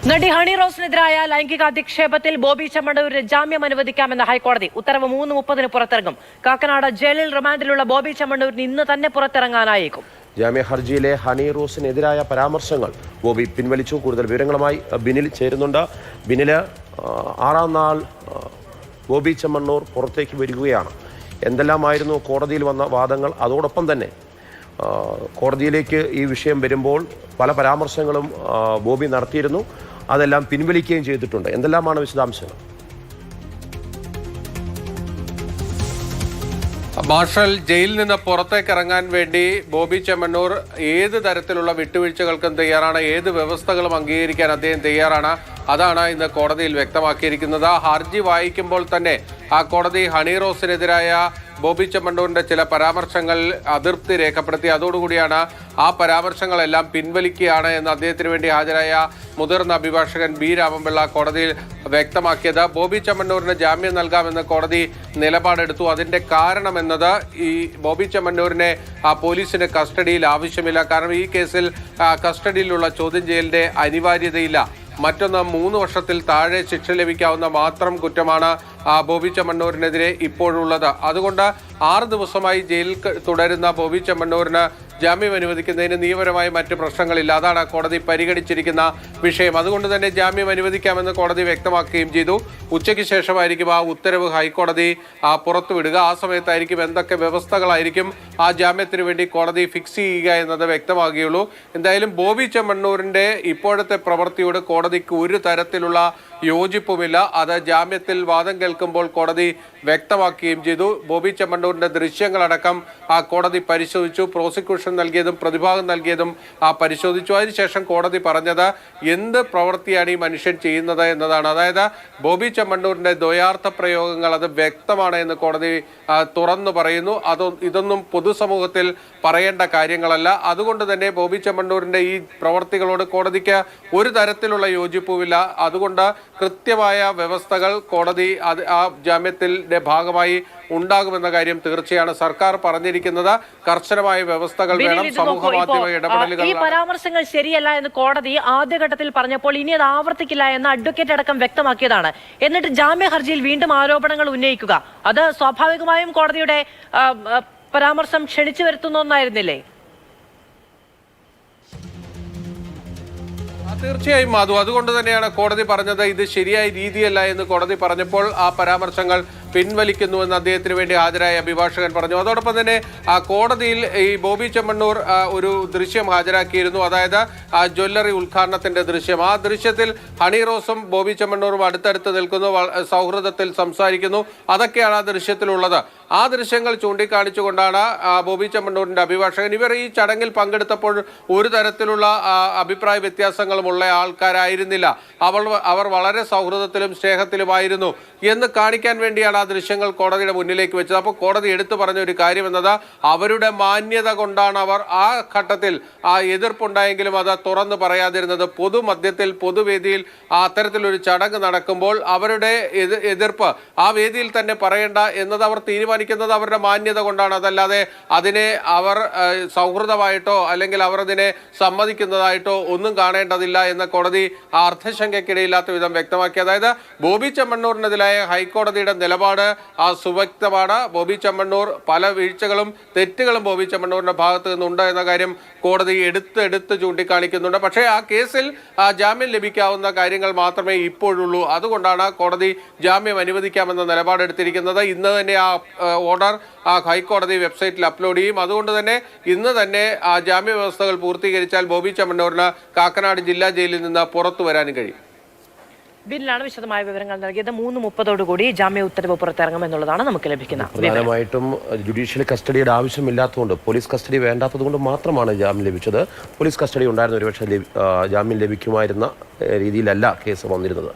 നടി ഹണി റോസിനെതിരായ ലൈംഗിക അധിക്ഷേപത്തിൽ ബോബി ചെമ്മണ്ണൂരിന് ജാമ്യം അനുവദിക്കാമെന്ന ഹൈക്കോടതി ഉത്തരവ് 3:30 പുറത്തിറങ്ങും. കാക്കനാട് ജയിലിൽ റിമാൻഡിലുള്ള ബോബി ചെമ്മണ്ണൂരിന് ഇന്ന് തന്നെ പുറത്തിറങ്ങാനായേക്കും. ജാമ്യ ഹർജിയിലെ ഹണി റോസിനെതിരായ പരാമർശങ്ങൾ ബോബി പിൻവലിച്ചു. കൂടുതൽ വിവരങ്ങളുമായി ബിനിൽ ചേരുന്നുണ്ട്. ബിനില്, 6ാം നാൾ ബോബി ചെമ്മണ്ണൂർ പുറത്തേക്ക് വരികയാണ്. എന്തെല്ലാമായിരുന്നു കോടതിയിൽ വന്ന വാദങ്ങൾ? അതോടൊപ്പം തന്നെ കോടതിയിലേക്ക് ഈ വിഷയം വരുമ്പോൾ പല പരാമർശങ്ങളും ബോബി നടത്തിയിരുന്നു, അതെല്ലാം പിൻവലിക്കുകയും ചെയ്തിട്ടുണ്ട്. എന്തെല്ലാമാണ് വിശദാംശങ്ങൾ? മാർഷൽ, ജയിലിൽ നിന്ന് പുറത്തേക്ക് ഇറങ്ങാൻ വേണ്ടി ബോബി ചെമ്മണ്ണൂർ ഏത് തരത്തിലുള്ള വിട്ടുവീഴ്ചകൾക്കും തയ്യാറാണ്, ഏത് വ്യവസ്ഥകളും അംഗീകരിക്കാൻ അദ്ദേഹം തയ്യാറാണ്. അതാണ് ഇന്ന് കോടതിയിൽ വ്യക്തമാക്കിയിരിക്കുന്നത്. ഹർജി വായിക്കുമ്പോൾ തന്നെ ആ കോടതി ഹണി റോസിനെതിരായ ബോബി ചെമ്മണ്ണൂരിന്റെ ചില പരാമർശങ്ങൾ അതൃപ്തി രേഖപ്പെടുത്തി. അതോടുകൂടിയാണ് ആ പരാമർശങ്ങളെല്ലാം പിൻവലിക്കുകയാണ് എന്ന് അദ്ദേഹത്തിന് വേണ്ടി ഹാജരായ മുതിർന്ന അഭിഭാഷകൻ ബി രാമൻപിള്ള കോടതിയിൽ വ്യക്തമാക്കിയത്. ബോബി ചെമ്മണ്ണൂരിന് ജാമ്യം നൽകാമെന്ന് കോടതി നിലപാടെടുത്തു. അതിന്റെ കാരണം എന്നത് ഈ ബോബി ചെമ്മണ്ണൂരിനെ പോലീസിന് കസ്റ്റഡിയിൽ ആവശ്യമില്ല. കാരണം ഈ കേസിൽ കസ്റ്റഡിയിലുള്ള ചോദ്യം ചെയ്യലിന്റെ അനിവാര്യതയില്ല. മറ്റൊന്ന്, 3 വർഷത്തിൽ താഴെ ശിക്ഷ ലഭിക്കാവുന്ന മാത്രം കുറ്റമാണ് ബോബി ചെമ്മണ്ണൂരിനെതിരെ ഇപ്പോഴുള്ളത്. അതുകൊണ്ട് 6 ദിവസമായി ജയിലിൽ തുടരുന്ന ബോബി ചെമ്മണ്ണൂരിന് ജാമ്യം അനുവദിക്കുന്നതിന് നിയമപരമായ മറ്റ് പ്രശ്നങ്ങളില്ല. അതാണ് കോടതി പരിഗണിച്ചിരിക്കുന്ന വിഷയം. അതുകൊണ്ട് തന്നെ ജാമ്യം അനുവദിക്കാമെന്ന് കോടതി വ്യക്തമാക്കുകയും ചെയ്തു. ഉച്ചയ്ക്ക് ശേഷമായിരിക്കും ആ ഉത്തരവ് ഹൈക്കോടതി പുറത്തുവിടുക. ആ സമയത്തായിരിക്കും എന്തൊക്കെ വ്യവസ്ഥകളായിരിക്കും ആ ജാമ്യത്തിന് വേണ്ടി കോടതി ഫിക്സ് ചെയ്യുക എന്നത് വ്യക്തമാകുകയുള്ളൂ. എന്തായാലും ബോബി ചെമ്മണ്ണൂരിന്റെ ഇപ്പോഴത്തെ പ്രവൃത്തിയോട് കോടതിക്ക് ഒരു തരത്തിലുള്ള യോജിപ്പുമില്ല. അത് ജാമ്യത്തിൽ വാദം കേൾക്കുമ്പോൾ കോടതി വ്യക്തമാക്കുകയും ചെയ്തു. ബോബി ചെമ്മണ്ണൂരിന്റെ ദൃശ്യങ്ങളടക്കം ആ കോടതി പരിശോധിച്ചു. പ്രോസിക്യൂഷൻ നൽകിയതും പ്രതിഭാഗം നൽകിയതും പരിശോധിച്ചു. അതിനുശേഷം കോടതി പറഞ്ഞത് എന്ത് പ്രവൃത്തിയാണ് ഈ മനുഷ്യൻ ചെയ്യുന്നത് എന്നതാണ്. അതായത് ബോബി ചെമ്മണ്ണൂരിന്റെ ദ്വയാർത്ഥ പ്രയോഗങ്ങൾ അത് വ്യക്തമാണ് എന്ന് കോടതി തുറന്നു പറയുന്നു. ഇതൊന്നും പൊതുസമൂഹത്തിൽ പറയേണ്ട കാര്യങ്ങളല്ല. അതുകൊണ്ട് തന്നെ ബോബി ചെമ്മണ്ണൂരിന്റെ ഈ പ്രവർത്തികളോട് കോടതിക്ക് ഒരു തരത്തിലുള്ള യോജിപ്പുമില്ല. അതുകൊണ്ട് കൃത്യമായ വ്യവസ്ഥകൾ കോടതി ആ ജാമ്യത്തിന്റെ ഭാഗമായി ഉണ്ടാകുമെന്ന കാര്യം തീർച്ചയാണ്. സർക്കാർ പറഞ്ഞിരിക്കുന്നത് കർശനമായ വ്യവസ്ഥകൾ വേണം, സമൂഹ മാധ്യമ ഇടപെടലുകൾ. ഈ പരാമർശങ്ങൾ ശരിയല്ല എന്ന് കോടതി ആദ്യഘട്ടത്തിൽ പറഞ്ഞപ്പോൾ ഇനി അത് ആവർത്തിക്കില്ല എന്ന് അഡ്വക്കേറ്റ് അടക്കം വ്യക്തമാക്കിയതാണ്. എന്നിട്ട് ജാമ്യ ഹർജിയിൽ വീണ്ടും ആരോപണങ്ങൾ ഉന്നയിക്കുക, അത് സ്വാഭാവികമായും കോടതിയുടെ പരാമർശം ക്ഷണിച്ചു വരുത്തുന്ന ഒന്നായിരുന്നില്ലേ? തീർച്ചയായും മാധു, അതുകൊണ്ട് തന്നെയാണ് കോടതി പറഞ്ഞത് ഇത് ശരിയായ രീതിയല്ല എന്ന് കോടതി പറഞ്ഞപ്പോൾ ആ പരാമർശങ്ങൾ പിൻവലിക്കുന്നുവെന്ന് അദ്ദേഹത്തിന് വേണ്ടി ഹാജരായ അഭിഭാഷകൻ പറഞ്ഞു. അതോടൊപ്പം തന്നെ കോടതിയിൽ ഈ ബോബി ചെമ്മണ്ണൂർ ഒരു ദൃശ്യം ഹാജരാക്കിയിരുന്നു. അതായത് ജ്വല്ലറി ഉദ്ഘാടനത്തിന്റെ ദൃശ്യം. ആ ദൃശ്യത്തിൽ ഹണി റോസും ബോബി ചെമ്മണ്ണൂറും അടുത്തടുത്ത് നിൽക്കുന്നു, സൗഹൃദത്തിൽ സംസാരിക്കുന്നു. അതൊക്കെയാണ് ആ ദൃശ്യത്തിലുള്ളത്. ആ ദൃശ്യങ്ങൾ ചൂണ്ടിക്കാണിച്ചുകൊണ്ടാണ് ബോബി ചെമ്മണ്ണൂരിന്റെ അഭിഭാഷകൻ ഇവർ ഈ ചടങ്ങിൽ പങ്കെടുത്തപ്പോൾ ഒരു തരത്തിലുള്ള അഭിപ്രായ വ്യത്യാസങ്ങളുമുള്ള ആൾക്കാരായിരുന്നില്ല, അവർ വളരെ സൗഹൃദത്തിലും സ്നേഹത്തിലുമായിരുന്നു എന്ന് കാണിക്കാൻ വേണ്ടിയാണ് ആ ദൃശ്യങ്ങൾ കോടതിയുടെ മുന്നിലേക്ക് വെച്ചത്. അപ്പോൾ കോടതി എടുത്തു പറഞ്ഞ ഒരു കാര്യം എന്നത് അവരുടെ മാന്യത കൊണ്ടാണ് അവർ ആ ഘട്ടത്തിൽ ആ എതിർപ്പുണ്ടായെങ്കിലും അത് തുറന്നു പറയാതിരുന്നത്. പൊതുമധ്യത്തിൽ പൊതുവേദിയിൽ അത്തരത്തിലൊരു ചടങ്ങ് നടക്കുമ്പോൾ അവരുടെ എതിർപ്പ് ആ വേദിയിൽ തന്നെ പറയേണ്ട എന്നത് അവർ തീരുമാനിക്കുന്നത് അവരുടെ മാന്യത കൊണ്ടാണ്. അതല്ലാതെ അതിനെ അവർ സൗഹൃദമായിട്ടോ അല്ലെങ്കിൽ അവർ അതിനെ സമ്മതിക്കുന്നതായിട്ടോ ഒന്നും കാണേണ്ടതില്ല എന്ന് കോടതി ആ അർത്ഥശങ്കയ്ക്കിടയില്ലാത്ത വിധം വ്യക്തമാക്കി. അതായത് ബോബി ചെമ്മണ്ണൂരിനെതിരായ ഹൈക്കോടതിയുടെ നിലപാട് സുവ്യക്തമാണ്. ബോബി ചെമ്മണ്ണൂർ പല വീഴ്ചകളും തെറ്റുകളും ബോബി ചെമ്മണ്ണൂരിന്റെ ഭാഗത്ത് നിന്നുണ്ട് എന്ന കാര്യം കോടതി എടുത്ത് ചൂണ്ടിക്കാണിക്കുന്നുണ്ട്. പക്ഷേ ആ കേസിൽ ജാമ്യം ലഭിക്കാവുന്ന കാര്യങ്ങൾ മാത്രമേ ഇപ്പോഴുള്ളൂ. അതുകൊണ്ടാണ് കോടതി ജാമ്യം അനുവദിക്കാമെന്ന നിലപാടെടുത്തിരിക്കുന്നത്. ഇന്ന് തന്നെ ആ ഓർഡർ ഹൈക്കോടതി വെബ്സൈറ്റിൽ അപ്ലോഡ് ചെയ്യും. അതുകൊണ്ട് തന്നെ ഇന്ന് തന്നെ ആ ജാമ്യ വ്യവസ്ഥകൾ പൂർത്തീകരിച്ചാൽ ബോബി ചെമ്മണ്ണൂരിന് കാക്കനാട് ജില്ലാ ജയിലിൽ നിന്ന് പുറത്തു വരാനും കഴിയും. ബില്ലാണ് വിശദമായ വിവരങ്ങൾ നൽകിയത്. 3:30 ജാമ്യ ഉത്തരവ് പുറത്തിറങ്ങുമെന്നുള്ളതാണ് നമുക്ക് ലഭിക്കുന്ന. പ്രധാനമായിട്ടും ജുഡീഷ്യൽ കസ്റ്റഡിയുടെ ആവശ്യമില്ലാത്തതുകൊണ്ട്, പോലീസ് കസ്റ്റഡി വേണ്ടാത്തത് കൊണ്ട് മാത്രമാണ് ജാമ്യം ലഭിച്ചത്. പോലീസ് കസ്റ്റഡി ഉണ്ടായിരുന്ന ഒരുപക്ഷെ ജാമ്യം ലഭിക്കുമായിരുന്ന രീതിയിലല്ല കേസ് വന്നിരുന്നത്.